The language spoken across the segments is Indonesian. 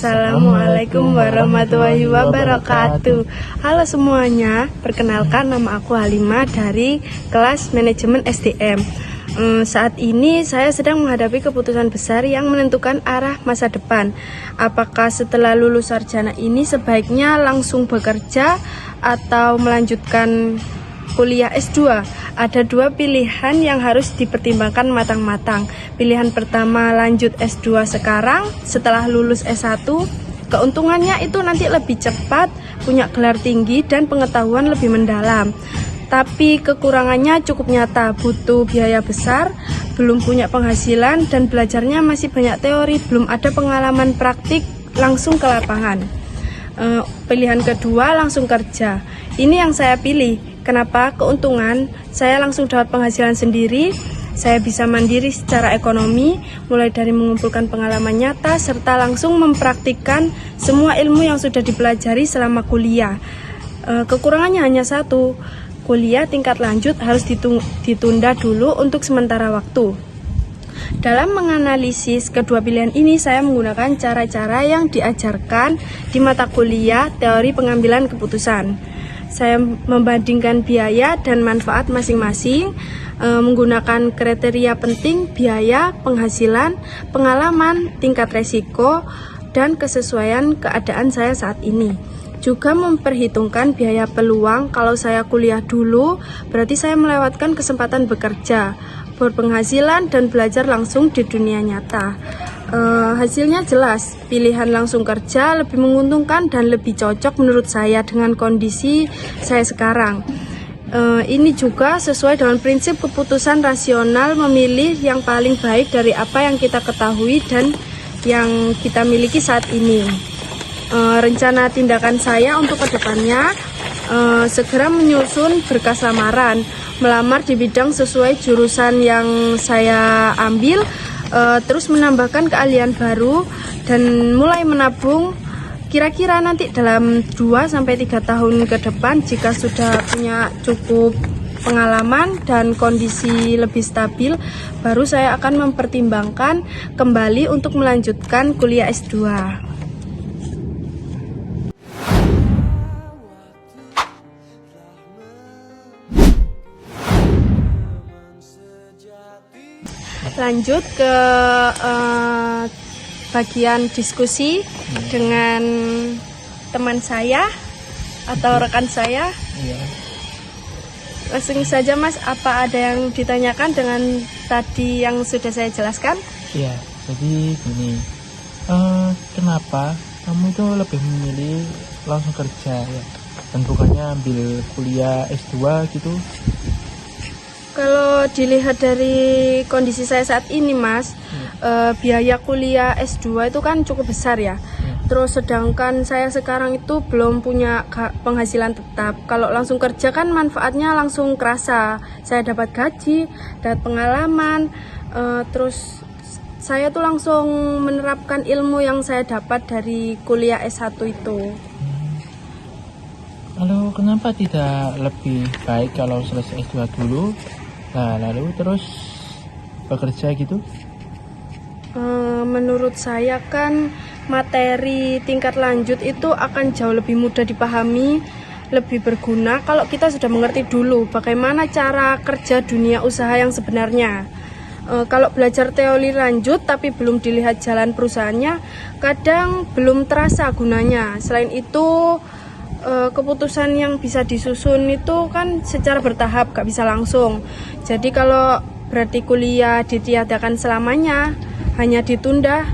Assalamualaikum warahmatullahi wabarakatuh. Halo semuanya, perkenalkan nama aku Halimah dari kelas manajemen SDM. Saat ini saya sedang menghadapi keputusan besar yang menentukan arah masa depan. Apakah setelah lulus sarjana ini sebaiknya langsung bekerja atau melanjutkan kuliah S2? Ada dua pilihan yang harus dipertimbangkan matang-matang. Pilihan pertama, lanjut S2 sekarang setelah lulus S1. Keuntungannya itu nanti lebih cepat, punya gelar tinggi dan pengetahuan lebih mendalam. Tapi kekurangannya cukup nyata, butuh biaya besar, belum punya penghasilan dan belajarnya masih banyak teori, belum ada pengalaman praktik langsung ke lapangan. Pilihan kedua, langsung kerja. Ini yang saya pilih. Kenapa? Keuntungan, saya langsung dapat penghasilan sendiri, saya bisa mandiri secara ekonomi, mulai dari mengumpulkan pengalaman nyata, serta langsung mempraktikkan semua ilmu yang sudah dipelajari selama kuliah. Kekurangannya hanya satu, kuliah tingkat lanjut harus ditunda dulu untuk sementara waktu. Dalam menganalisis kedua pilihan ini, saya menggunakan cara-cara yang diajarkan di mata kuliah teori pengambilan keputusan. Saya membandingkan biaya dan manfaat masing-masing, menggunakan kriteria penting, biaya, penghasilan, pengalaman, tingkat resiko, dan kesesuaian keadaan saya saat ini. Juga memperhitungkan biaya peluang. Kalau saya kuliah dulu, berarti saya melewatkan kesempatan bekerja, berpenghasilan, dan belajar langsung di dunia nyata. Hasilnya jelas, pilihan langsung kerja lebih menguntungkan dan lebih cocok menurut saya dengan kondisi saya sekarang. Ini juga sesuai dengan prinsip keputusan rasional, memilih yang paling baik dari apa yang kita ketahui dan yang kita miliki saat ini. Rencana tindakan saya untuk kedepannya, segera menyusun berkas lamaran, melamar di bidang sesuai jurusan yang saya ambil, terus menambahkan keahlian baru dan mulai menabung kira-kira nanti dalam 2-3 tahun ke depan. Jika sudah punya cukup pengalaman dan kondisi lebih stabil, baru saya akan mempertimbangkan kembali untuk melanjutkan kuliah S2. Lanjut ke bagian diskusi dengan teman saya atau rekan saya. Langsung saja Mas, apa ada yang ditanyakan dengan tadi yang sudah saya jelaskan? Iya, jadi gini, kenapa kamu itu lebih memilih langsung kerja ya, dan bukannya ambil kuliah S2 gitu? Kalau dilihat dari kondisi saya saat ini Mas, biaya kuliah S2 itu kan cukup besar ya. Terus sedangkan saya sekarang itu belum punya penghasilan tetap. Kalau langsung kerja kan manfaatnya langsung kerasa. Saya dapat gaji, dapat pengalaman, terus saya tuh langsung menerapkan ilmu yang saya dapat dari kuliah S1 itu. Lalu kenapa tidak lebih baik kalau selesai S2 dulu, nah lalu terus bekerja gitu? Menurut saya kan materi tingkat lanjut itu akan jauh lebih mudah dipahami, lebih berguna kalau kita sudah mengerti dulu bagaimana cara kerja dunia usaha yang sebenarnya. Kalau belajar teori lanjut tapi belum dilihat jalan perusahaannya, kadang belum terasa gunanya. Selain itu, keputusan yang bisa disusun itu kan secara bertahap, gak bisa langsung. Jadi kalau berarti kuliah ditiadakan selamanya, hanya ditunda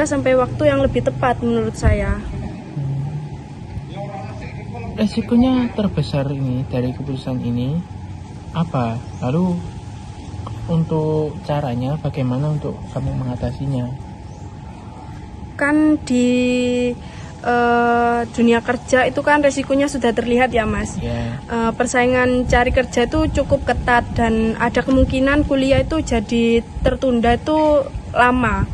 sampai waktu yang lebih tepat menurut saya. Resikonya terbesar ini dari keputusan ini apa? Lalu untuk caranya bagaimana untuk kamu mengatasinya? Kan di dunia kerja itu kan resikonya sudah terlihat ya Mas. Persaingan cari kerja itu cukup ketat dan ada kemungkinan kuliah itu jadi tertunda itu lama.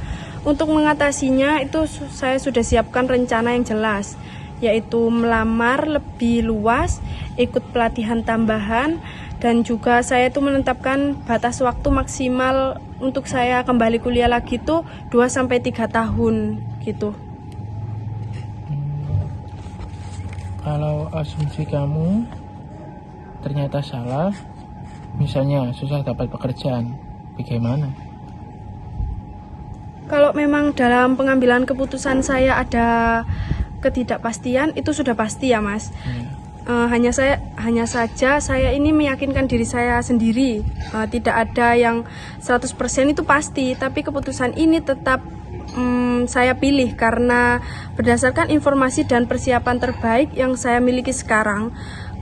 Untuk mengatasinya itu saya sudah siapkan rencana yang jelas. yaitu melamar lebih luas, ikut pelatihan tambahan, dan juga saya itu menetapkan batas waktu maksimal untuk saya kembali kuliah lagi tuh 2-3 tahun gitu. Kalau asumsi kamu ternyata salah, misalnya susah dapat pekerjaan, bagaimana? Kalau memang dalam pengambilan keputusan saya ada ketidakpastian, itu sudah pasti ya Mas. Hanya saja saya ini meyakinkan diri saya sendiri. Tidak ada yang 100% itu pasti, tapi keputusan ini tetap saya pilih karena berdasarkan informasi dan persiapan terbaik yang saya miliki sekarang.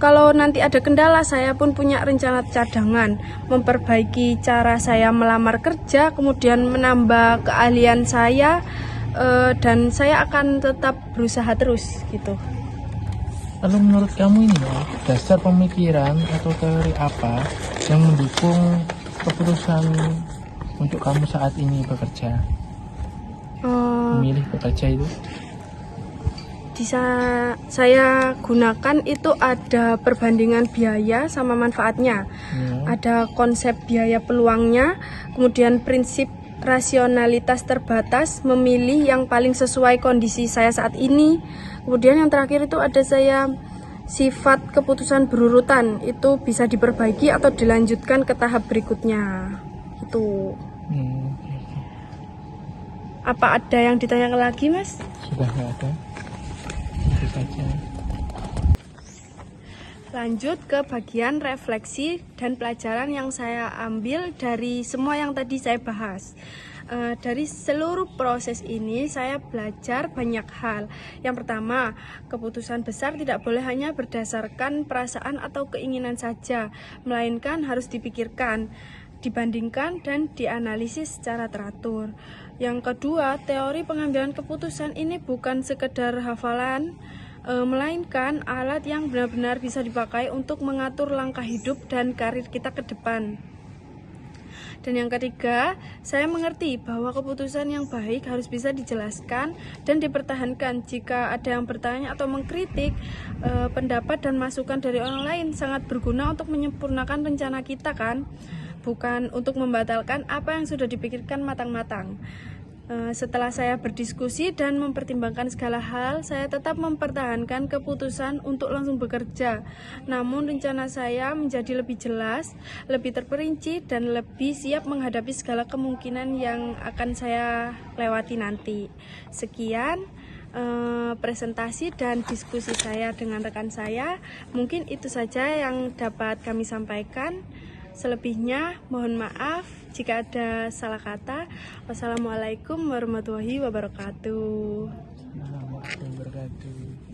Kalau nanti ada kendala, saya pun punya rencana cadangan, memperbaiki cara saya melamar kerja, kemudian menambah keahlian saya, dan saya akan tetap berusaha terus gitu. Lalu menurut kamu ini ya, dasar pemikiran atau teori apa yang mendukung keputusan untuk kamu saat ini bekerja? Memilih bekerja itu? Saya gunakan itu ada perbandingan biaya sama manfaatnya. Ada konsep biaya peluangnya, kemudian prinsip rasionalitas terbatas, memilih yang paling sesuai kondisi saya saat ini. Kemudian yang terakhir itu ada sifat keputusan berurutan, itu bisa diperbaiki atau dilanjutkan ke tahap berikutnya. Itu. Apa ada yang ditanyakan lagi, Mas? Sudah nggak ada. Itu saja. Lanjut ke bagian refleksi dan pelajaran yang saya ambil dari semua yang tadi saya bahas. Dari seluruh proses ini saya belajar banyak hal. Yang pertama, keputusan besar tidak boleh hanya berdasarkan perasaan atau keinginan saja, melainkan harus dipikirkan, dibandingkan, dan dianalisis secara teratur. Yang kedua, teori pengambilan keputusan ini bukan sekedar hafalan, melainkan alat yang benar-benar bisa dipakai untuk mengatur langkah hidup dan karir kita ke depan. Dan yang ketiga, saya mengerti bahwa keputusan yang baik harus bisa dijelaskan dan dipertahankan. Jika ada yang bertanya atau mengkritik, pendapat dan masukan dari orang lain sangat berguna untuk menyempurnakan rencana kita kan, bukan untuk membatalkan apa yang sudah dipikirkan matang-matang. Setelah saya berdiskusi dan mempertimbangkan segala hal, saya tetap mempertahankan keputusan untuk langsung bekerja. Namun rencana saya menjadi lebih jelas, lebih terperinci, dan lebih siap menghadapi segala kemungkinan yang akan saya lewati nanti. Sekian presentasi dan diskusi saya dengan rekan saya. Mungkin itu saja yang dapat kami sampaikan. Selebihnya mohon maaf jika ada salah kata. Wassalamualaikum warahmatullahi wabarakatuh. Warahmatullahi wabarakatuh.